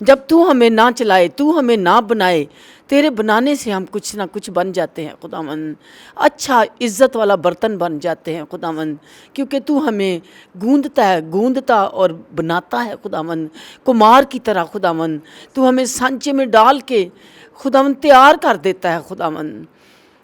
جب تو ہمیں نہ چلائے، تو ہمیں نہ بنائے، تیرے بنانے سے ہم کچھ نہ کچھ بن جاتے ہیں خداوند، اچھا عزت والا برتن بن جاتے ہیں خداوند، کیونکہ تو ہمیں گوندتا اور بناتا ہے خداوند، کمار کی طرح خداوند، تو ہمیں سانچے میں ڈال کے خداوند تیار کر دیتا ہے خداوند،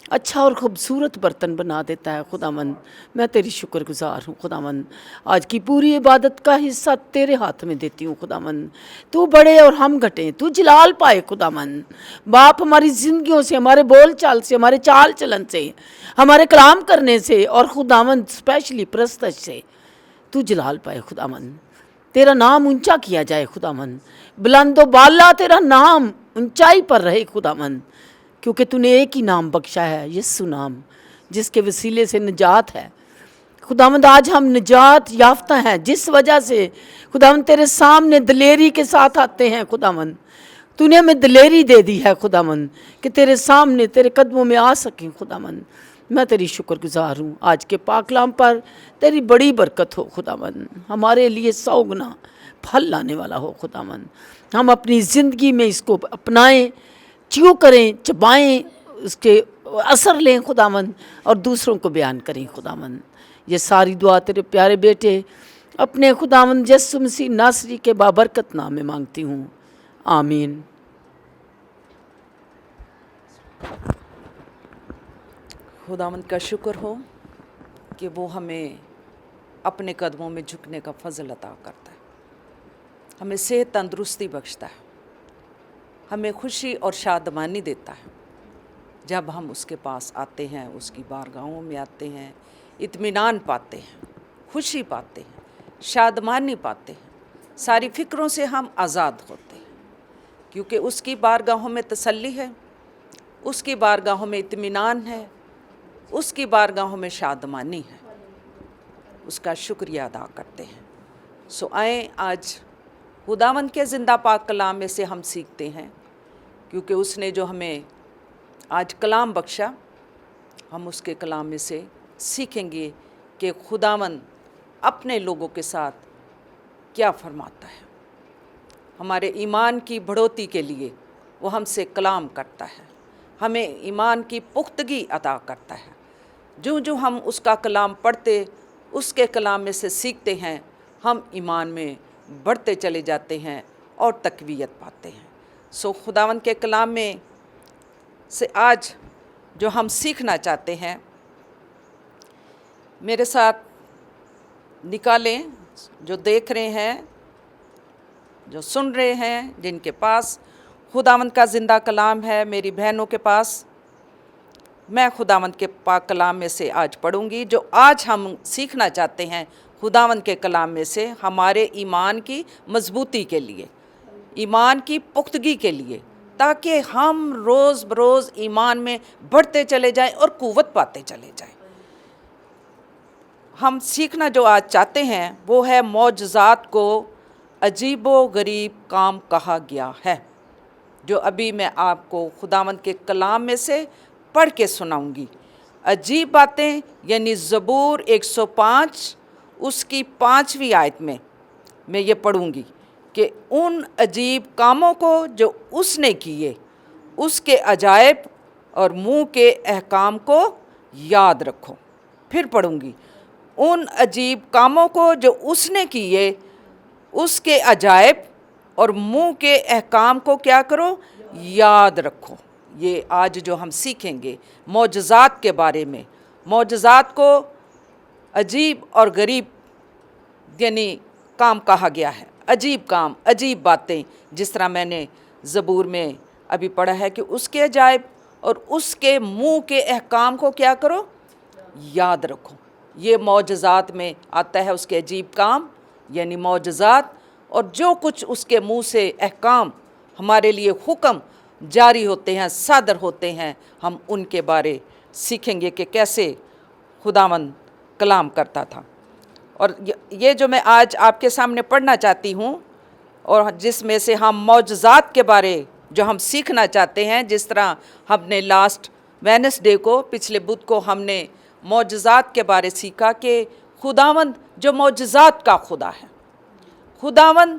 اچھا اور خوبصورت برتن بنا دیتا ہے خداوند۔ میں تیری شکر گزار ہوں خداوند، آج کی پوری عبادت کا حصہ تیرے ہاتھ میں دیتی ہوں خداوند، تو بڑے اور ہم گھٹیں، تو جلال پائے خداوند۔ باپ ہماری زندگیوں سے، ہمارے بول چال سے، ہمارے چال چلن سے، ہمارے کلام کرنے سے، اور خداوند اسپیشلی پرستش سے تو جلال پائے خداوند، تیرا نام اونچا کیا جائے خداوند، بلند و بالا تیرا نام اونچائی پر رہے خداوند، کیونکہ تو نے ایک ہی نام بخشا ہے، یسوع نام، جس کے وسیلے سے نجات ہے خداوند۔ آج ہم نجات یافتہ ہیں، جس وجہ سے خداوند تیرے سامنے دلیری کے ساتھ آتے ہیں خداوند، تو نے ہمیں دلیری دے دی ہے خداوند کہ تیرے سامنے تیرے قدموں میں آ سکیں خداوند۔ میں تیری شکر گزار ہوں، آج کے پاک کلام پر تیری بڑی برکت ہو خداوند، ہمارے لیے 100 گنا پھل لانے والا ہو خداوند، ہم اپنی زندگی میں اس کو اپنائیں، چیو کریں، چبائیں، اس کے اثر لیں خداوند، اور دوسروں کو بیان کریں خداوند۔ یہ ساری دعا تیرے پیارے بیٹے اپنے خداوند یسوع مسیح ناصری کے بابرکت نام میں مانگتی ہوں، آمین۔ خداوند کا شکر ہو کہ وہ ہمیں اپنے قدموں میں جھکنے کا فضل عطا کرتا ہے، ہمیں صحت تندرستی بخشتا ہے، ہمیں خوشی اور شادمانی دیتا ہے جب ہم اس کے پاس آتے ہیں، اس کی بارگاہوں میں آتے ہیں، اطمینان پاتے ہیں، خوشی پاتے ہیں، شادمانی پاتے ہیں، ساری فکروں سے ہم آزاد ہوتے ہیں، کیونکہ اس کی بارگاہوں میں تسلی ہے، اس کی بارگاہوں میں اطمینان ہے، اس کی بارگاہوں میں شادمانی ہے، اس کا شکریہ ادا کرتے ہیں۔ سو آئیں آج خداوند کے زندہ پاک کلام میں سے ہم سیکھتے ہیں، کیونکہ اس نے جو ہمیں آج کلام بخشا، ہم اس کے کلام میں سے سیکھیں گے کہ خداوند اپنے لوگوں کے ساتھ کیا فرماتا ہے۔ ہمارے ایمان کی بڑھوتی کے لیے وہ ہم سے کلام کرتا ہے، ہمیں ایمان کی پختگی عطا کرتا ہے۔ جو ہم اس کا کلام پڑھتے، اس کے کلام میں سے سیکھتے ہیں، ہم ایمان میں بڑھتے چلے جاتے ہیں اور تقویت پاتے ہیں۔ سو خداوند کے کلام میں سے آج جو ہم سیکھنا چاہتے ہیں، میرے ساتھ نکالیں، جو دیکھ رہے ہیں، جو سن رہے ہیں، جن کے پاس خداوند کا زندہ کلام ہے، میری بہنوں کے پاس، میں خداوند کے پاک کلام میں سے آج پڑھوں گی۔ جو آج ہم سیکھنا چاہتے ہیں خداوند کے کلام میں سے، ہمارے ایمان کی مضبوطی کے لیے، ایمان کی پختگی کے لیے، تاکہ ہم روز بروز ایمان میں بڑھتے چلے جائیں اور قوت پاتے چلے جائیں۔ ہم سیکھنا جو آج چاہتے ہیں وہ ہے معجزات کو عجیب و غریب کام کہا گیا ہے، جو ابھی میں آپ کو خداوند کے کلام میں سے پڑھ کے سناؤں گی۔ عجیب باتیں یعنی زبور 105 اس کی 5ویں آیت میں یہ پڑھوں گی کہ ان عجیب کاموں کو جو اس نے کیے، اس کے عجائب اور منہ کے احکام کو یاد رکھو۔ پھر پڑھوں گی، ان عجیب کاموں کو جو اس نے کیے، اس کے عجائب اور منہ کے احکام کو کیا کرو؟ یاد رکھو۔ یہ آج جو ہم سیکھیں گے معجزات کے بارے میں، معجزات کو عجیب اور غریب یعنی کام کہا گیا ہے، عجیب کام، عجیب باتیں، جس طرح میں نے زبور میں ابھی پڑھا ہے کہ اس کے عجائب اور اس کے منہ کے احکام کو کیا کرو؟ یاد رکھو۔ یہ معجزات میں آتا ہے، اس کے عجیب کام یعنی معجزات، اور جو کچھ اس کے منہ سے احکام ہمارے لیے حکم جاری ہوتے ہیں، صادر ہوتے ہیں، ہم ان کے بارے سیکھیں گے کہ کیسے خداوند کلام کرتا تھا۔ اور یہ جو میں آج آپ کے سامنے پڑھنا چاہتی ہوں، اور جس میں سے ہم معجزات کے بارے جو ہم سیکھنا چاہتے ہیں، جس طرح ہم نے لاسٹ وینسڈے کو، پچھلے بدھ کو ہم نے معجزات کے بارے سیکھا کہ خداوند جو معجزات کا خدا ہے، خداوند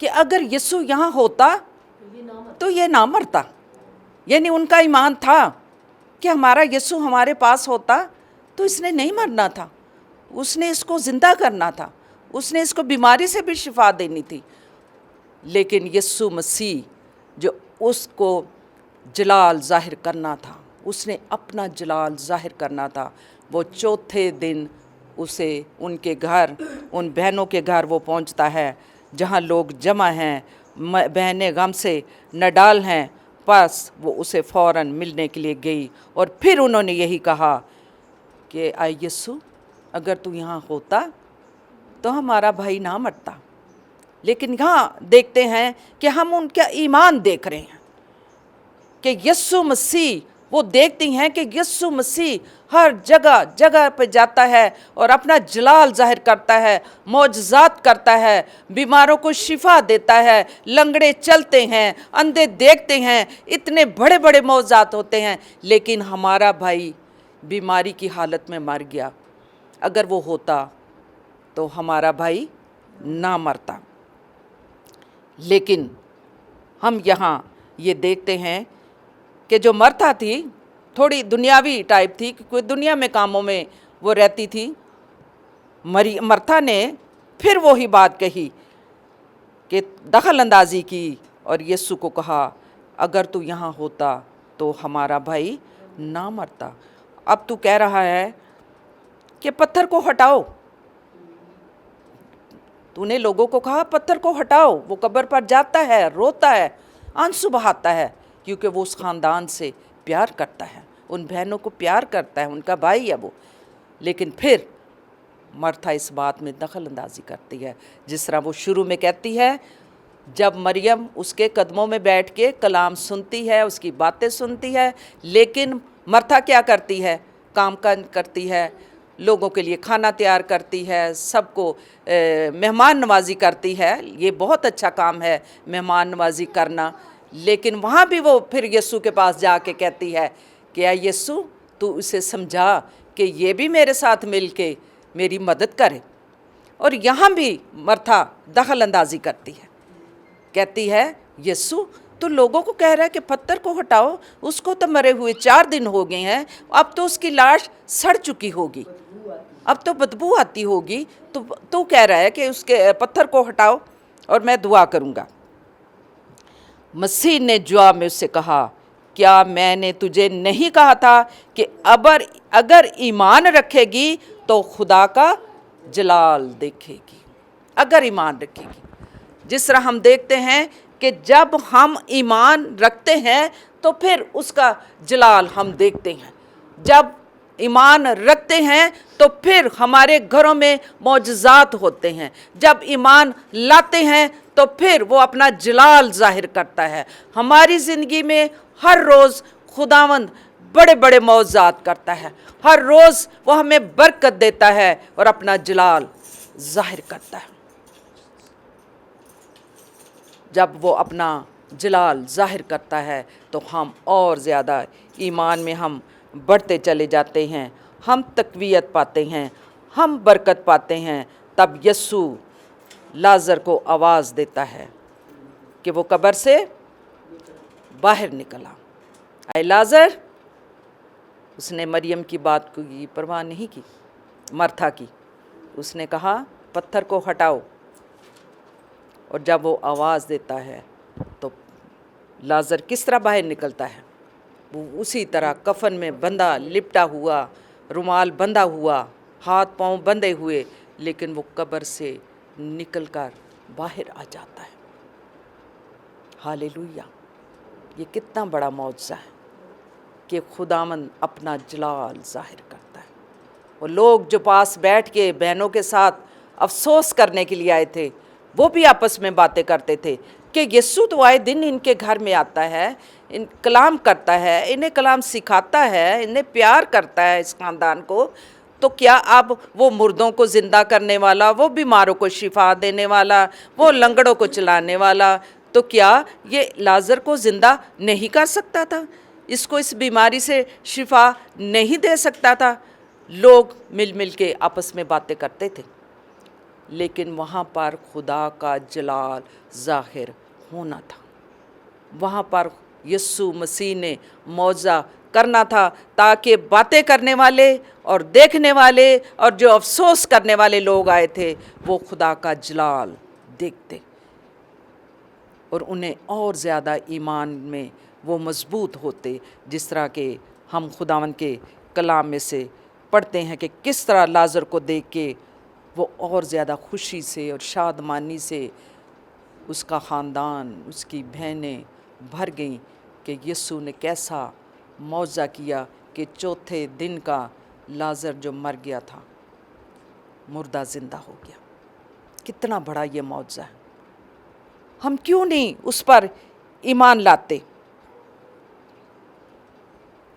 کہ اگر یسوع یہاں ہوتا تو یہ نہ مرتا. یعنی ان کا ایمان تھا کہ ہمارا یسوع ہمارے پاس ہوتا تو اس نے نہیں مرنا تھا، اس نے اس کو زندہ کرنا تھا، اس نے اس کو بیماری سے بھی شفا دینی تھی. لیکن یسوع مسیح جو اس کو جلال ظاہر کرنا تھا، اس نے اپنا جلال ظاہر کرنا تھا، وہ چوتھے دن اسے ان کے گھر، ان بہنوں کے گھر وہ پہنچتا ہے جہاں لوگ جمع ہیں، بہنیں غم سے نڈال ہیں. پس وہ اسے فوراً ملنے کے لیے گئی اور پھر انہوں نے یہی کہا کہ اے یسوع، اگر تو یہاں ہوتا تو ہمارا بھائی نہ مرتا. لیکن یہاں دیکھتے ہیں کہ ہم ان کا ایمان دیکھ رہے ہیں کہ یسوع مسیح، وہ دیکھتی ہیں کہ یسوع مسیح ہر جگہ جگہ پہ جاتا ہے اور اپنا جلال ظاہر کرتا ہے، معجزات کرتا ہے، بیماروں کو شفا دیتا ہے، لنگڑے چلتے ہیں، اندھے دیکھتے ہیں، اتنے بڑے بڑے معجزات ہوتے ہیں. لیکن ہمارا بھائی بیماری کی حالت میں مر گیا. اگر وہ ہوتا تو ہمارا بھائی نہ مرتا. لیکن ہم یہاں یہ دیکھتے ہیں کہ جو مرتا تھی تھوڑی دنیاوی ٹائپ تھی، کوئی دنیا میں کاموں میں وہ رہتی تھی. مرتا نے پھر وہی بات کہی کہ دخل اندازی کی اور یسوع کو کہا اگر تو یہاں ہوتا تو ہمارا بھائی نہ مرتا. اب تو کہہ رہا ہے کہ پتھر کو ہٹاؤ. تو نے لوگوں کو کہا پتھر کو ہٹاؤ. وہ قبر پر جاتا ہے، روتا ہے، آنسو بہاتا ہے، کیونکہ وہ اس خاندان سے پیار کرتا ہے، ان بہنوں کو پیار کرتا ہے، ان کا بھائی ہے وہ. لیکن پھر مرتھا اس بات میں دخل اندازی کرتی ہے، جس طرح وہ شروع میں کہتی ہے جب مریم اس کے قدموں میں بیٹھ کے کلام سنتی ہے، اس کی باتیں سنتی ہے. لیکن مرتھا کیا کرتی ہے؟ کام کرتی ہے، لوگوں کے لیے کھانا تیار کرتی ہے، سب کو مہمان نوازی کرتی ہے. یہ بہت اچھا کام ہے مہمان نوازی کرنا. لیکن وہاں بھی وہ پھر یسوع کے پاس جا کے کہتی ہے کہ اے یسوع، تو اسے سمجھا کہ یہ بھی میرے ساتھ مل کے میری مدد کرے. اور یہاں بھی مرتھا دخل اندازی کرتی ہے، کہتی ہے یسوع تو لوگوں کو کہہ رہا ہے کہ پتھر کو ہٹاؤ، اس کو تو مرے ہوئے 4 دن ہو گئے ہیں، اب تو اس کی لاش سڑ چکی ہوگی، اب تو بدبو آتی ہوگی، تو کہہ رہا ہے کہ اس کے پتھر کو ہٹاؤ اور میں دعا کروں گا. مسیح نے جواب میں اس سے کہا کیا میں نے تجھے نہیں کہا تھا کہ اگر ایمان رکھے گی تو خدا کا جلال دیکھے گی. اگر ایمان رکھے گی، جس طرح ہم دیکھتے ہیں کہ جب ہم ایمان رکھتے ہیں تو پھر اس کا جلال ہم دیکھتے ہیں. جب ایمان رکھتے ہیں تو پھر ہمارے گھروں میں معجزات ہوتے ہیں. جب ایمان لاتے ہیں تو پھر وہ اپنا جلال ظاہر کرتا ہے. ہماری زندگی میں ہر روز خداوند بڑے بڑے معجزات کرتا ہے، ہر روز وہ ہمیں برکت دیتا ہے اور اپنا جلال ظاہر کرتا ہے. جب وہ اپنا جلال ظاہر کرتا ہے تو ہم اور زیادہ ایمان میں ہم بڑھتے چلے جاتے ہیں، ہم تقویت پاتے ہیں، ہم برکت پاتے ہیں. تب یسوع لازر کو آواز دیتا ہے کہ وہ قبر سے باہر نکلا. اے لازر، اس نے مریم کی بات کی پرواہ نہیں کی، مرتھا کی. اس نے کہا پتھر کو ہٹاؤ. اور جب وہ آواز دیتا ہے تو لازر کس طرح باہر نکلتا ہے؟ وہ اسی طرح کفن میں بندھا، لپٹا ہوا، رومال بندھا ہوا، ہاتھ پاؤں بندھے ہوئے، لیکن وہ قبر سے نکل کر باہر آ جاتا ہے. ہالےلویا! یہ کتنا بڑا معجزہ ہے کہ خداوند اپنا جلال ظاہر کرتا ہے. وہ لوگ جو پاس بیٹھ کے بہنوں کے ساتھ افسوس کرنے کے لیے آئے تھے، وہ بھی آپس میں باتیں کرتے تھے کہ یسوع تو آئے دن ان کے گھر میں آتا ہے، ان کلام کرتا ہے، انہیں کلام سکھاتا ہے، انہیں پیار کرتا ہے اس خاندان کو، تو کیا اب وہ مردوں کو زندہ کرنے والا، وہ بیماروں کو شفا دینے والا، وہ لنگڑوں کو چلانے والا، تو کیا یہ لازر کو زندہ نہیں کر سکتا تھا؟ اس کو اس بیماری سے شفا نہیں دے سکتا تھا؟ لوگ مل کے آپس میں باتیں کرتے تھے. لیکن وہاں پر خدا کا جلال ظاہر ہونا تھا۔ وہاں پر یسوع مسیح نے معجزہ کرنا تھا تاکہ باتیں کرنے والے اور دیکھنے والے اور جو افسوس کرنے والے لوگ آئے تھے وہ خدا کا جلال دیکھتے اور انہیں اور زیادہ ایمان میں وہ مضبوط ہوتے، جس طرح کہ ہم خداوند کے کلام میں سے پڑھتے ہیں کہ کس طرح لازر کو دیکھ کے وہ اور زیادہ خوشی سے اور شادمانی سے اس کا خاندان، اس کی بہنیں بھر گئیں کہ یسوع نے کیسا معجزہ کیا کہ چوتھے دن کا لازر جو مر گیا تھا مردہ زندہ ہو گیا۔ کتنا بڑا یہ معجزہ ہے، ہم کیوں نہیں اس پر ایمان لاتے؟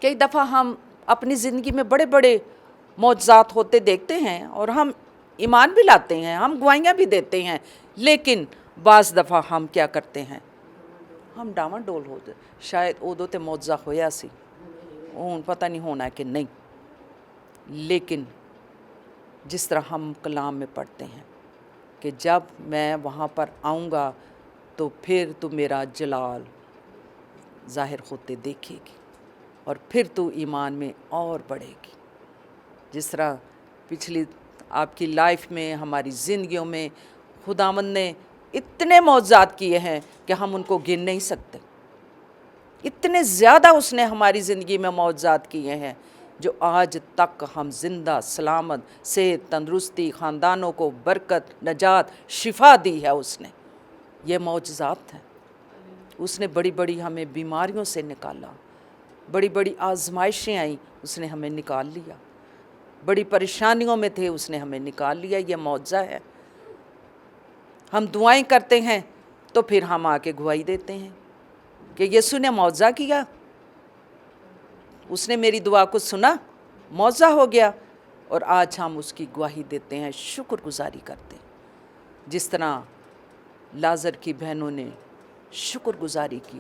کئی دفعہ ہم اپنی زندگی میں بڑے بڑے معجزات ہوتے دیکھتے ہیں اور ہم ایمان بھی لاتے ہیں، ہم گواہیاں بھی دیتے ہیں، لیکن بعض دفعہ ہم کیا کرتے ہیں؟ ہم ڈاواں ڈول ہوتے، شاید ادو تے معجزہ ہویا سی، ہوں پتہ نہیں ہونا ہے کہ نہیں۔ لیکن جس طرح ہم کلام میں پڑھتے ہیں کہ جب میں وہاں پر آؤں گا تو پھر تو میرا جلال ظاہر ہوتے دیکھے گی اور پھر تو ایمان میں اور بڑھے گی۔ جس طرح پچھلی آپ کی لائف میں، ہماری زندگیوں میں خداوند نے اتنے معجزات کیے ہیں کہ ہم ان کو گن نہیں سکتے۔ اتنے زیادہ اس نے ہماری زندگی میں معجزات کیے ہیں جو آج تک ہم زندہ سلامت صحت تندرستی، خاندانوں کو برکت، نجات، شفا دی ہے اس نے۔ یہ معجزات ہیں۔ اس نے بڑی بڑی ہمیں بیماریوں سے نکالا، بڑی بڑی آزمائشیں آئیں اس نے ہمیں نکال لیا، بڑی پریشانیوں میں تھے اس نے ہمیں نکال لیا۔ یہ معجزہ ہے۔ ہم دعائیں کرتے ہیں تو پھر ہم آ کے گواہی دیتے ہیں کہ یسوع نے معجزہ کیا، اس نے میری دعا کو سنا، معجزہ ہو گیا، اور آج ہم اس کی گواہی دیتے ہیں، شکر گزاری کرتے ہیں۔ جس طرح لازر کی بہنوں نے شکر گزاری کی،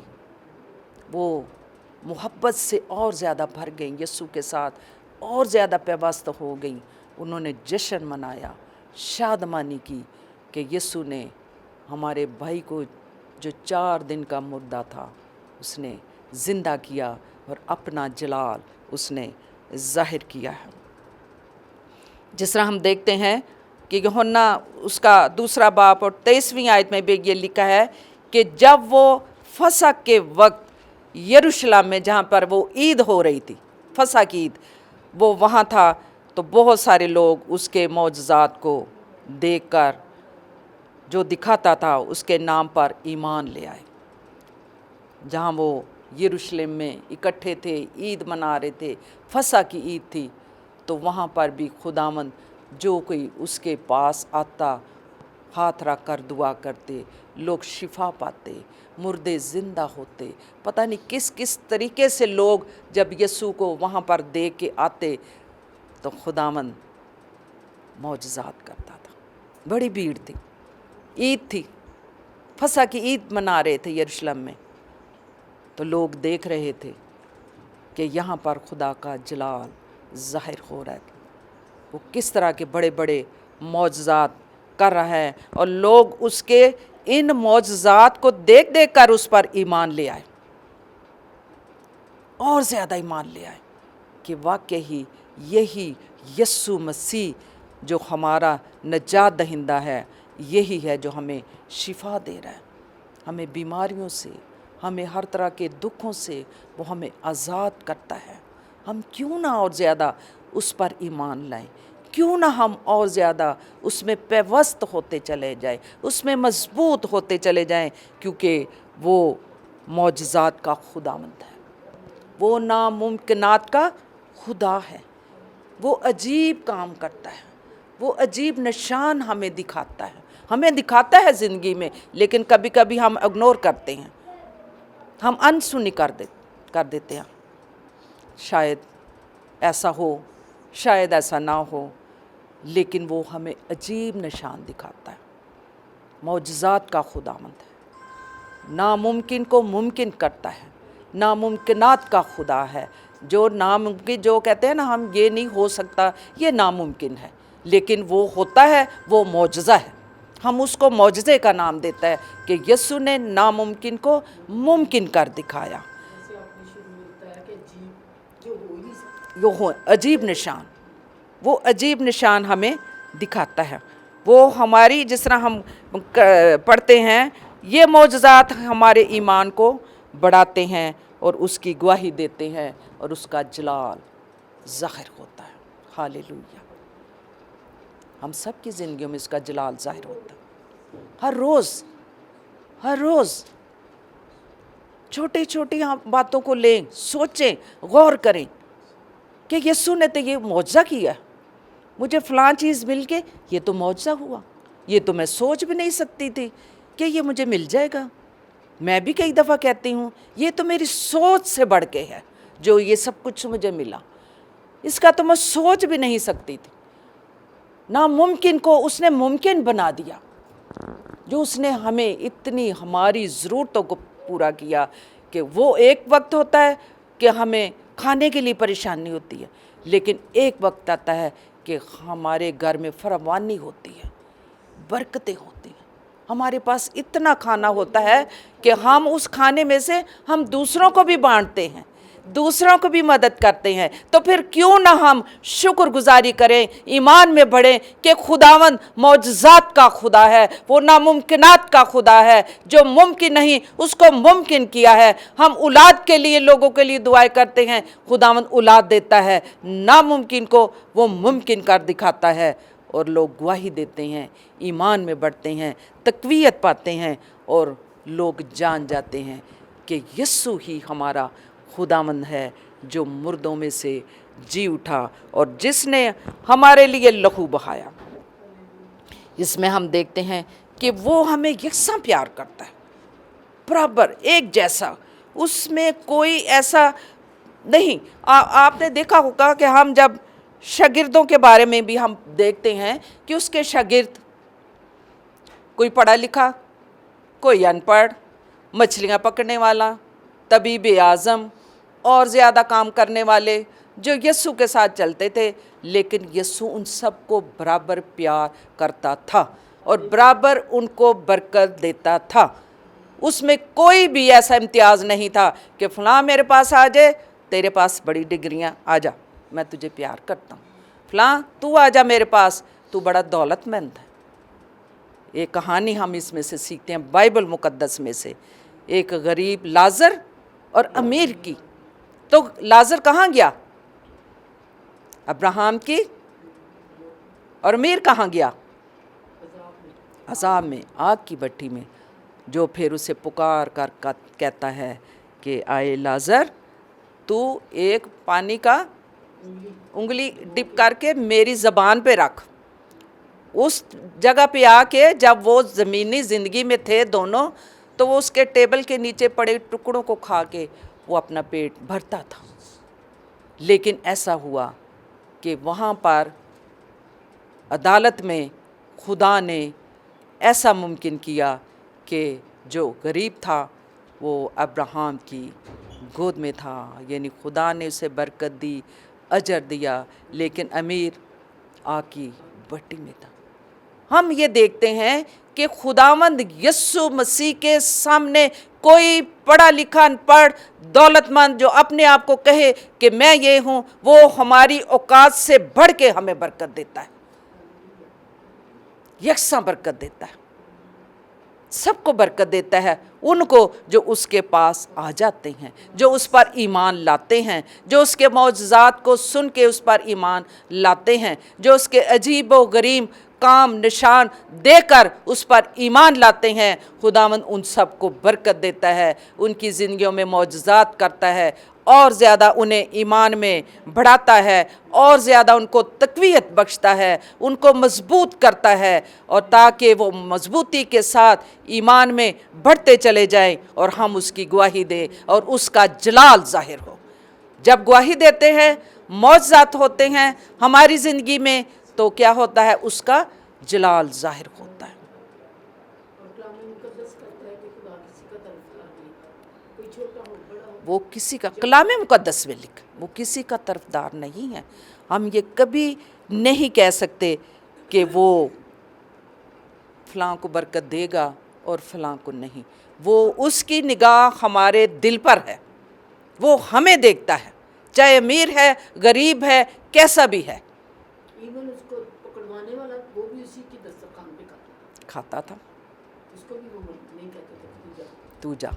وہ محبت سے اور زیادہ بھر گئیں، یسوع کے ساتھ اور زیادہ پیوست ہو گئیں۔ انہوں نے جشن منایا، شادمانی کی کہ یسوع نے ہمارے بھائی کو جو 4 دن کا مردہ تھا اس نے زندہ کیا اور اپنا جلال اس نے ظاہر کیا ہے۔ جس طرح ہم دیکھتے ہیں کہ یوحنا اس کا 2 باب اور 23ویں آیت میں بھی یہ لکھا ہے کہ جب وہ فسح کے وقت یروشلم میں، جہاں پر وہ عید ہو رہی تھی، فسح کی عید، وہ وہاں تھا، تو بہت سارے لوگ اس کے معجزات کو دیکھ کر جو دکھاتا تھا اس کے نام پر ایمان لے آئے۔ جہاں وہ یروشلم میں اکٹھے تھے، عید منا رہے تھے، فسح کی عید تھی، تو وہاں پر بھی خداوند جو کوئی اس کے پاس آتا ہاتھ رکھ کر دعا کرتے، لوگ شفا پاتے، مردے زندہ ہوتے۔ پتہ نہیں کس کس طریقے سے لوگ جب یسوع کو وہاں پر دیکھ کے آتے تو خداوند معجزات کرتا تھا۔ بڑی بھیڑ تھی، عید تھی، فسح کی عید منا رہے تھے یروشلم میں، تو لوگ دیکھ رہے تھے کہ یہاں پر خدا کا جلال ظاہر ہو رہا ہے، وہ کس طرح کے بڑے بڑے معجزات کر رہا ہے، اور لوگ اس کے ان معجزات کو دیکھ دیکھ کر اس پر ایمان لے آئے، اور زیادہ ایمان لے آئے کہ واقعی یہی یسوع مسیح جو ہمارا نجات دہندہ ہے، یہی ہے جو ہمیں شفا دے رہا ہے، ہمیں بیماریوں سے، ہمیں ہر طرح کے دکھوں سے وہ ہمیں آزاد کرتا ہے۔ ہم کیوں نہ اور زیادہ اس پر ایمان لائیں، کیوں نہ ہم اور زیادہ اس میں پیوست ہوتے چلے جائیں، اس میں مضبوط ہوتے چلے جائیں، کیونکہ وہ معجزات کا خداوند ہے، وہ ناممکنات کا خدا ہے، وہ عجیب کام کرتا ہے، وہ عجیب نشان ہمیں دکھاتا ہے زندگی میں، لیکن کبھی کبھی ہم اگنور کرتے ہیں، ہم انسنی کر دیتے ہیں۔ شاید ایسا ہو، شاید ایسا نہ ہو، لیکن وہ ہمیں عجیب نشان دکھاتا ہے۔ معجزات کا خداوند ہے، ناممکن کو ممکن کرتا ہے، ناممکنات کا خدا ہے، جو ناممکن جو کہتے ہیں نا ہم یہ نہیں ہو سکتا، یہ ناممکن ہے، لیکن وہ ہوتا ہے وہ معجزہ ہے. ہم اس کو معجزے کا نام دیتا ہے کہ یسوع نے ناممکن کو ممکن کر دکھایا. وہ عجیب نشان، وہ عجیب نشان ہمیں دکھاتا ہے. وہ ہماری جس طرح ہم پڑھتے ہیں یہ معجزات ہمارے ایمان کو بڑھاتے ہیں اور اس کی گواہی دیتے ہیں اور اس کا جلال ظاہر ہوتا ہے. ہاللیلویہ. ہم سب کی زندگیوں میں اس کا جلال ظاہر ہوتا ہے. ہر روز چھوٹی چھوٹی باتوں کو لیں، سوچیں، غور کریں کہ یسوع نے تو یہ معجزہ کیا. مجھے فلاں چیز مل کے یہ تو معجزہ ہوا. یہ تو میں سوچ بھی نہیں سکتی تھی کہ یہ مجھے مل جائے گا. میں بھی کئی دفعہ کہتی ہوں یہ تو میری سوچ سے بڑھ کے ہے جو یہ سب کچھ مجھے ملا. اس کا تو میں سوچ بھی نہیں سکتی تھی. ناممکن کو اس نے ممکن بنا دیا. جو اس نے ہمیں اتنی ہماری ضرورتوں کو پورا کیا کہ وہ ایک وقت ہوتا ہے کہ ہمیں کھانے کے لیے پریشانی ہوتی ہے، لیکن ایک وقت آتا ہے کہ ہمارے گھر میں فراوانی ہوتی ہے، برکتیں ہوتی ہیں. ہمارے پاس اتنا کھانا ہوتا ہے کہ ہم اس کھانے میں سے ہم دوسروں کو بھی بانٹتے ہیں، دوسروں کو بھی مدد کرتے ہیں. تو پھر کیوں نہ ہم شکر گزاری کریں، ایمان میں بڑھیں کہ خداوند معجزات کا خدا ہے، وہ ناممکنات کا خدا ہے. جو ممکن نہیں اس کو ممکن کیا ہے. ہم اولاد کے لیے لوگوں کے لیے دعائیں کرتے ہیں، خداوند اولاد دیتا ہے. ناممکن کو وہ ممکن کر دکھاتا ہے اور لوگ گواہی دیتے ہیں، ایمان میں بڑھتے ہیں، تقویت پاتے ہیں اور لوگ جان جاتے ہیں کہ یسوع ہی ہمارا خداوند ہے جو مردوں میں سے جی اٹھا اور جس نے ہمارے لیے لہو بہایا. اس میں ہم دیکھتے ہیں کہ وہ ہمیں یکساں پیار کرتا ہے، برابر ایک جیسا. اس میں کوئی ایسا نہیں. آپ نے دیکھا ہوگا کہ ہم جب شاگردوں کے بارے میں بھی ہم دیکھتے ہیں کہ اس کے شاگرد کوئی پڑھا لکھا، کوئی ان پڑھ، مچھلیاں پکڑنے والا، طبیب اعظم اور زیادہ کام کرنے والے جو یسوع کے ساتھ چلتے تھے. لیکن یسوع ان سب کو برابر پیار کرتا تھا اور برابر ان کو برکت دیتا تھا. اس میں کوئی بھی ایسا امتیاز نہیں تھا کہ فلاں میرے پاس آ جائے، تیرے پاس بڑی ڈگریاں، آ جا میں تجھے پیار کرتا ہوں. فلاں تو آ جا میرے پاس، تو بڑا دولت مند ہے. ایک کہانی ہم اس میں سے سیکھتے ہیں بائبل مقدس میں سے، ایک غریب لازر اور امیر کی. تو لازر کہاں گیا؟ ابراہیم کی. اور امیر کہاں گیا؟ عذاب میں، آگ کی بھٹی میں. جو پھر اسے پکار کر کہتا ہے کہ آئے لازر، تو ایک پانی کا انگلی ڈپ کر کے میری زبان پہ رکھ. اس جگہ پہ آ کے جب وہ زمینی زندگی میں تھے دونوں، تو وہ اس کے ٹیبل کے نیچے پڑے ٹکڑوں کو کھا کے وہ اپنا پیٹ بھرتا تھا. لیکن ایسا ہوا کہ وہاں پر عدالت میں خدا نے ایسا ممکن کیا کہ جو غریب تھا وہ ابراہیم کی گود میں تھا، یعنی خدا نے اسے برکت دی، اجر دیا. لیکن امیر آگ کی بھٹی میں تھا. ہم یہ دیکھتے ہیں کہ خداوند یسوع مسیح کے سامنے کوئی پڑھا لکھا ان پڑھ دولت مند جو اپنے آپ کو کہے کہ میں یہ ہوں، وہ ہماری اوقات سے بڑھ کے ہمیں برکت دیتا ہے، یکساں برکت دیتا ہے. سب کو برکت دیتا ہے. ان کو جو اس کے پاس آ جاتے ہیں، جو اس پر ایمان لاتے ہیں، جو اس کے معجزات کو سن کے اس پر ایمان لاتے ہیں، جو اس کے عجیب و غریب کام نشان دے کر اس پر ایمان لاتے ہیں. خداوند ان سب کو برکت دیتا ہے، ان کی زندگیوں میں معجزات کرتا ہے، اور زیادہ انہیں ایمان میں بڑھاتا ہے، اور زیادہ ان کو تقویت بخشتا ہے، ان کو مضبوط کرتا ہے، اور تاکہ وہ مضبوطی کے ساتھ ایمان میں بڑھتے چلے جائیں اور ہم اس کی گواہی دیں اور اس کا جلال ظاہر ہو. جب گواہی دیتے ہیں، معجزات ہوتے ہیں ہماری زندگی میں، تو کیا ہوتا ہے؟ اس کا جلال ظاہر ہوتا ہے. وہ کسی کا کلام مقدس میں لکھ، وہ کسی کا طرفدار نہیں ہے. ہم یہ کبھی نہیں کہہ سکتے کہ وہ فلاں کو برکت دے گا اور فلاں کو نہیں. وہ اس کی نگاہ ہمارے دل پر ہے، وہ ہمیں دیکھتا ہے، چاہے امیر ہے، غریب ہے، کیسا بھی ہے. ایون اس کو پکڑوانے والا وہ بھی اسی کی دسترخوان پہ کھاتا تھا. اس کو بھی وہ نہیں کہتے تھے تو جا.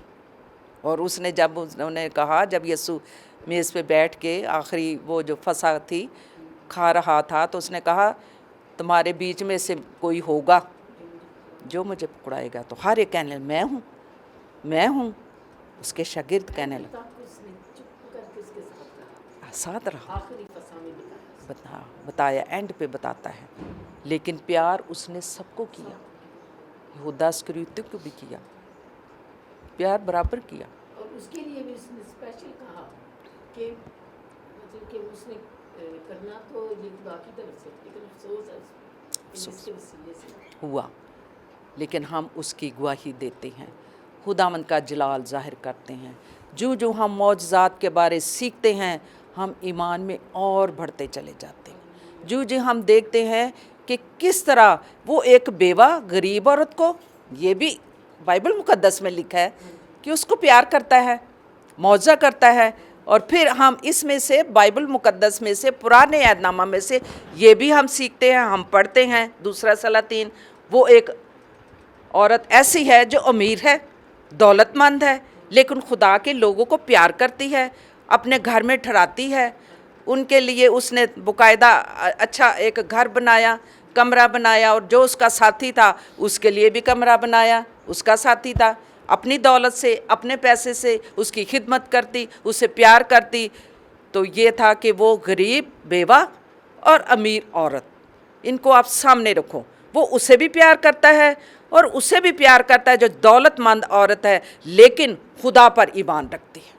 اور اس نے جب انہوں نے کہا، جب یسوع میز پہ بیٹھ کے آخری وہ جو فسح تھی کھا رہا تھا، تو اس نے کہا تمہارے بیچ میں سے کوئی ہوگا جو مجھے پکڑائے گا. تو ہر ایک کہنے میں ہوں، میں ہوں. اس کے شاگرد کہنے لگا، ساتھ رہا. بتایا، اینڈ پہ بتاتا ہے. لیکن پیار اس نے سب کو کیا، یہودا اسکریوتی کو بھی کیا، پیار برابر کیا. اور اس کے لیے بھی اس نے اسپیشل کہا کہ مطلب کہ اس نے کرنا تو یہ خدا کی طرف سے، لیکن افسوس اس کے وسیلے سے ہوا. لیکن ہم اس کی گواہی دیتے ہیں، خداوند کا جلال ظاہر کرتے ہیں. جو ہم معجزات کے بارے سیکھتے ہیں، ہم ایمان میں اور بڑھتے چلے جاتے ہیں. جو ہم دیکھتے ہیں کہ کس طرح وہ ایک بیوہ غریب عورت کو، یہ بھی بائبل مقدس میں لکھا ہے کہ اس کو پیار کرتا ہے، معجزہ کرتا ہے. اور پھر ہم اس میں سے بائبل مقدس میں سے، پرانے عہد نامہ میں سے یہ بھی ہم سیکھتے ہیں، ہم پڑھتے ہیں. دوسرا سلاطین، وہ ایک عورت ایسی ہے جو امیر ہے، دولت مند ہے، لیکن خدا کے لوگوں کو پیار کرتی ہے، اپنے گھر میں ٹھہراتی ہے. ان کے لیے اس نے باقاعدہ اچھا ایک گھر بنایا، کمرہ بنایا، اور جو اس کا ساتھی تھا اس کے لیے بھی کمرہ بنایا. اس کا ساتھی تھا، اپنی دولت سے، اپنے پیسے سے اس کی خدمت کرتی، اسے پیار کرتی. تو یہ تھا کہ وہ غریب بیوہ اور امیر عورت، ان کو آپ سامنے رکھو. وہ اسے بھی پیار کرتا ہے اور اسے بھی پیار کرتا ہے جو دولت مند عورت ہے لیکن خدا پر ایمان رکھتی ہے،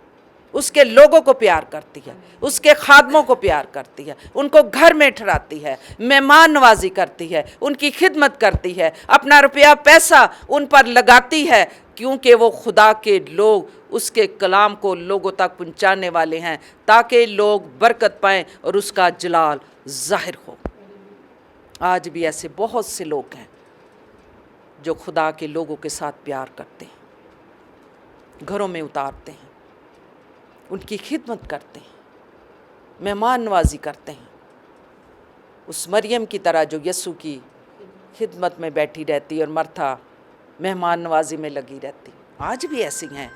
اس کے لوگوں کو پیار کرتی ہے، اس کے خادموں کو پیار کرتی ہے، ان کو گھر میں ٹھہراتی ہے، مہمان نوازی کرتی ہے، ان کی خدمت کرتی ہے، اپنا روپیہ پیسہ ان پر لگاتی ہے، کیونکہ وہ خدا کے لوگ اس کے کلام کو لوگوں تک پہنچانے والے ہیں تاکہ لوگ برکت پائیں اور اس کا جلال ظاہر ہو. آج بھی ایسے بہت سے لوگ ہیں جو خدا کے لوگوں کے ساتھ پیار کرتے ہیں، گھروں میں اتارتے ہیں، ان کی خدمت کرتے ہیں، مہمان نوازی کرتے ہیں. اس مریم کی طرح جو یسوع کی خدمت میں بیٹھی رہتی اور مرتھا مہمان نوازی میں لگی رہتی. آج بھی ایسی ہیں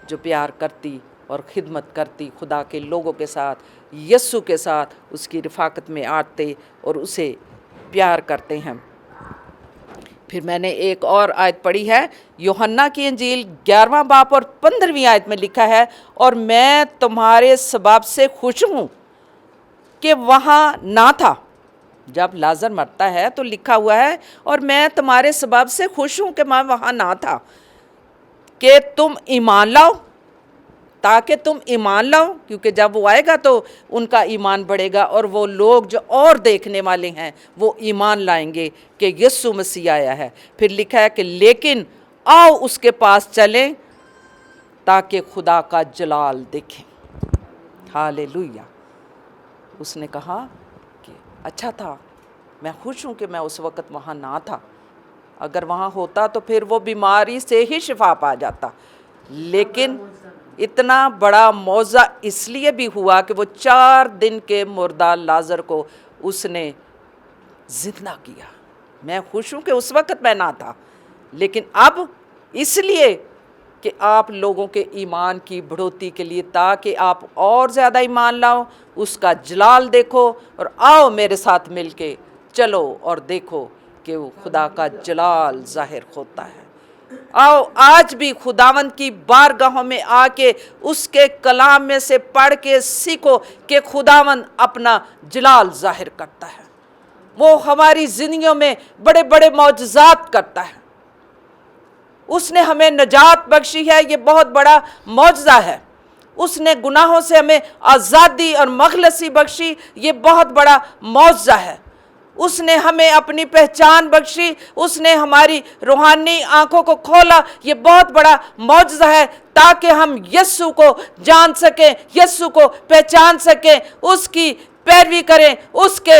جو پیار کرتی اور خدمت کرتی خدا کے لوگوں کے ساتھ، یسوع کے ساتھ اس کی رفاقت میں آتے اور اسے پیار کرتے ہیں. پھر میں نے ایک اور آیت پڑھی ہے، یوحنا کی انجیل 11واں باب اور 15ویں آیت میں لکھا ہے، اور میں تمہارے سبب سے خوش ہوں کہ وہاں نہ تھا. جب لازر مرتا ہے تو لکھا ہوا ہے، اور میں تمہارے سبب سے خوش ہوں کہ میں وہاں نہ تھا، کہ تم ایمان لاؤ، تاکہ تم ایمان لاؤ، کیونکہ جب وہ آئے گا تو ان کا ایمان بڑھے گا، اور وہ لوگ جو اور دیکھنے والے ہیں وہ ایمان لائیں گے کہ یسوع مسیح آیا ہے. پھر لکھا ہے کہ لیکن آؤ اس کے پاس چلیں تاکہ خدا کا جلال دیکھیں. ہالےلویا. اس نے کہا کہ اچھا تھا، میں خوش ہوں کہ میں اس وقت وہاں نہ تھا. اگر وہاں ہوتا تو پھر وہ بیماری سے ہی شفا پا جاتا. لیکن اتنا بڑا معجزہ اس لیے بھی ہوا کہ وہ 4 دن کے مردہ لازر کو اس نے زندہ کیا. میں خوش ہوں کہ اس وقت میں نہ تھا، لیکن اب اس لیے کہ آپ لوگوں کے ایمان کی بڑھوتی کے لیے، تاکہ آپ اور زیادہ ایمان لاؤ، اس کا جلال دیکھو، اور آؤ میرے ساتھ مل کے چلو اور دیکھو کہ وہ خدا کا جلال ظاہر ہوتا ہے. آؤ آج بھی خداوند کی بارگاہوں میں آ کے اس کے کلام میں سے پڑھ کے سیکھو کہ خداوند اپنا جلال ظاہر کرتا ہے. وہ ہماری زندگیوں میں بڑے بڑے معجزات کرتا ہے. اس نے ہمیں نجات بخشی ہے، یہ بہت بڑا معجزہ ہے. اس نے گناہوں سے ہمیں آزادی اور مخلصی بخشی، یہ بہت بڑا معجزہ ہے. اس نے ہمیں اپنی پہچان بخشی، اس نے ہماری روحانی آنکھوں کو کھولا، یہ بہت بڑا معجزہ ہے، تاکہ ہم یسوع کو جان سکیں، یسوع کو پہچان سکیں، اس کی پیروی کریں، اس کے